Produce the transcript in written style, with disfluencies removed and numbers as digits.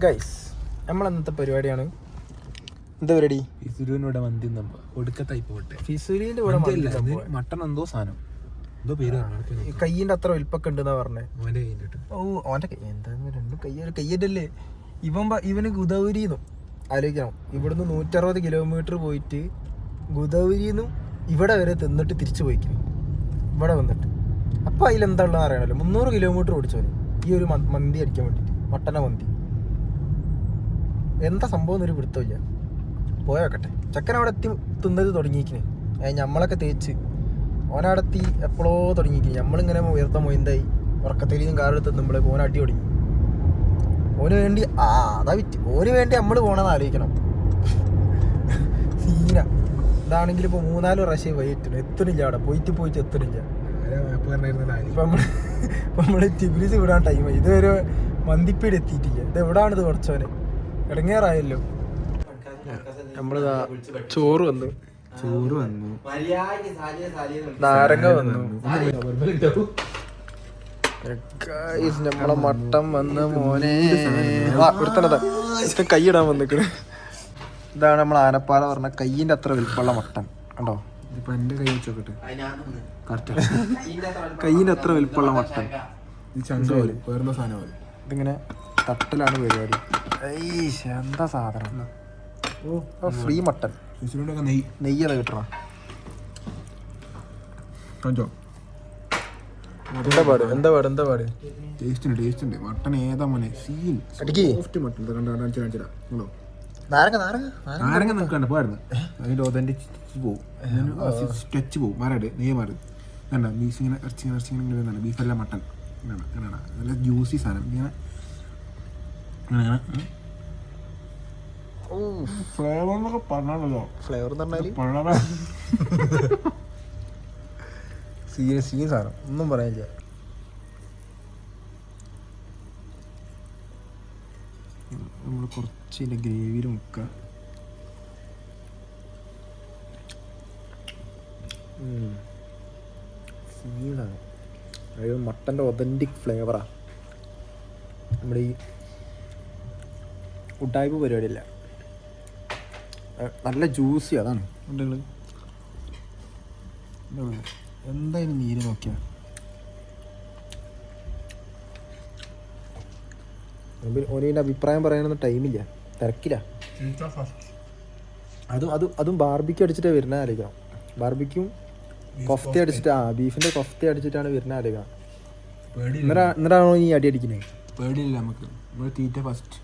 Guys നമ്മളന്നത്തെ പരിപാടിയാണ്. എന്താ പരിപാടി? ഫിസുലിനൂടെ മന്തി ഒടുക്കത്തായി പോട്ടെ. ഫിസുലിന്റെ കൂടെ മട്ടൺ എന്തോ സാധനം എന്തോ പേര് കയ്യിന്റെ അത്ര വലിപ്പൊക്കെ ഉണ്ടെന്നാ പറഞ്ഞേ. ഓന്റെ കയ്യിന്റെ ഓന്റെ കൈ എന്താ രണ്ടും കയ്യല്ലേ. ഇവന് ഗുദൗരിന്നും ആലോചിക്കണം. ഇവിടുന്ന് 160 കിലോമീറ്റർ പോയിട്ട് ഗുദൗരിന്നും ഇവിടെ വരെ തിന്നിട്ട് തിരിച്ചു പോയിക്കുന്നു ഇവിടെ വന്നിട്ട്. അപ്പൊ അതിലെന്താ ഉള്ളതെന്ന് അറിയണല്ലോ. 300 കിലോമീറ്റർ ഓടിച്ചോന് ഈ ഒരു മന്തി അടിക്കാൻ വേണ്ടിട്ട്. മട്ടന മന്തി എന്താ സംഭവം എന്നൊരു പിടുത്തമില്ല. പോയോക്കട്ടെ. ചെക്കൻ അവിടെ എത്തി തിന്നത് തുടങ്ങിയിരിക്കണേ. ഞമ്മളൊക്കെ തേച്ച് ഓനവിടെ എത്തി എപ്പോഴോ തുടങ്ങിയിരിക്കുന്നു. നമ്മളിങ്ങനെ ഉയർത്ത മൊയിന്തായി ഉറക്കത്തേലും കാറെടുത്ത് തിന്നുമ്പോഴേ ഓന അടി തുടങ്ങി. ഓന് വേണ്ടി അതാ വിറ്റ്. ഓന് വേണ്ടി നമ്മൾ പോകണമെന്ന് ആലോചിക്കണം. സീന ഇതാണെങ്കിൽ ഇപ്പോൾ 3-4 പ്രാവശ്യം വൈകിട്ടു എത്തണില്ല. അവിടെ പോയിട്ട് എത്തണില്ല. ഇപ്പം നമ്മള് ടിബിലിസ് വിടാൻ ടൈമായി. ഇതുവരെ മന്തിപ്പീട് എത്തിയിട്ടില്ല. ഇത് എവിടാണിത് കുറച്ചോനെ ഇടങ്ങേറായല്ലോ. നമ്മളിതാ ചോറ് വന്നു നാരങ്ങ വന്നു. നമ്മളെ മട്ടൻ വന്ന് മോനെ ഒരുത്തനതാ കൈയിടാൻ വന്നിക്കണ്. ഇതാണ് നമ്മൾ ആനപ്പാറ പറഞ്ഞ കയ്യിന്റെ അത്ര വലിപ്പമുള്ള മട്ടൻ കണ്ടോ. ഇപ്പൊ എന്റെ കൈ വെച്ചോക്കട്ടെ. കയ്യിന്റെ അത്ര വലിപ്പമുള്ള മട്ടൻ വേറെ സാധനം പോലെ ഇതിങ്ങനെ തട്ടലാണ് പരിപാടി. എന്താ സാധനം. ഫ്രീ മട്ടൻ നെയ്യത കിട്ടണം. എന്താ പാട് ടേസ്റ്റ് ഉണ്ട്. മട്ടൺ ഏതാ മോനെ സീൻ സോഫ്റ്റ് മട്ടൺ കണ്ടോ. നാരങ്ങ നിൽക്കണ്ട പോയിരുന്നു. അതിന്റെ ഒതന്റിസിറ്റി പോവും, ടച്ച് പോവും. മാറാട് നെയ്യ് മാറ് കണ്ട. ബീഫ് ഇങ്ങനെ ഇറച്ചിങ്ങനെ ബീഫല്ല മട്ടൺ അങ്ങനെയാണ്. നല്ല ജ്യൂസി സാധനം ഇങ്ങനെ ഫ്ലേവർ എന്നൊക്കെ പറഞ്ഞാണല്ലോ. ഫ്ലേവർ എന്ന് പറഞ്ഞാൽ സീൻ സാധനം ഒന്നും പറയാനില്ല. നമ്മൾ കുറച്ച് ഇതിൻ്റെ ഗ്രേവിയിൽ മുക്കുക. സീനാണ്. അതായത് മട്ടൻ്റെ ഒതൻറ്റിക് ഫ്ലേവറാണ്. നമ്മുടെ ഈ ഉഡായ്പ പരിപാടിയല്ല. നല്ല ജ്യൂസി. അതാണ് ഉണ്ടെങ്കിൽ എന്തായാലും നീര് നോക്കിയാ ഓനിൻ്റെ അഭിപ്രായം പറയാനൊന്നും ടൈമില്ല, തിരക്കില്ല. അതും ബാർബിക്യൂ അടിച്ചിട്ടാണ് വരുന്നത് ആലോചിക്കണം. ബാർബിക്യൂ കൊഫ്ത അടിച്ചിട്ട് ബീഫിൻ്റെ കൊഫ്ത അടിച്ചിട്ടാണ് വരുന്നത് ആലോചിക്കണം. എന്നിട്ടാണോ ഈ അടി അടിക്കുന്നത്? പേടിയില്ല നമുക്ക്. തീറ്റ ഫസ്റ്റ്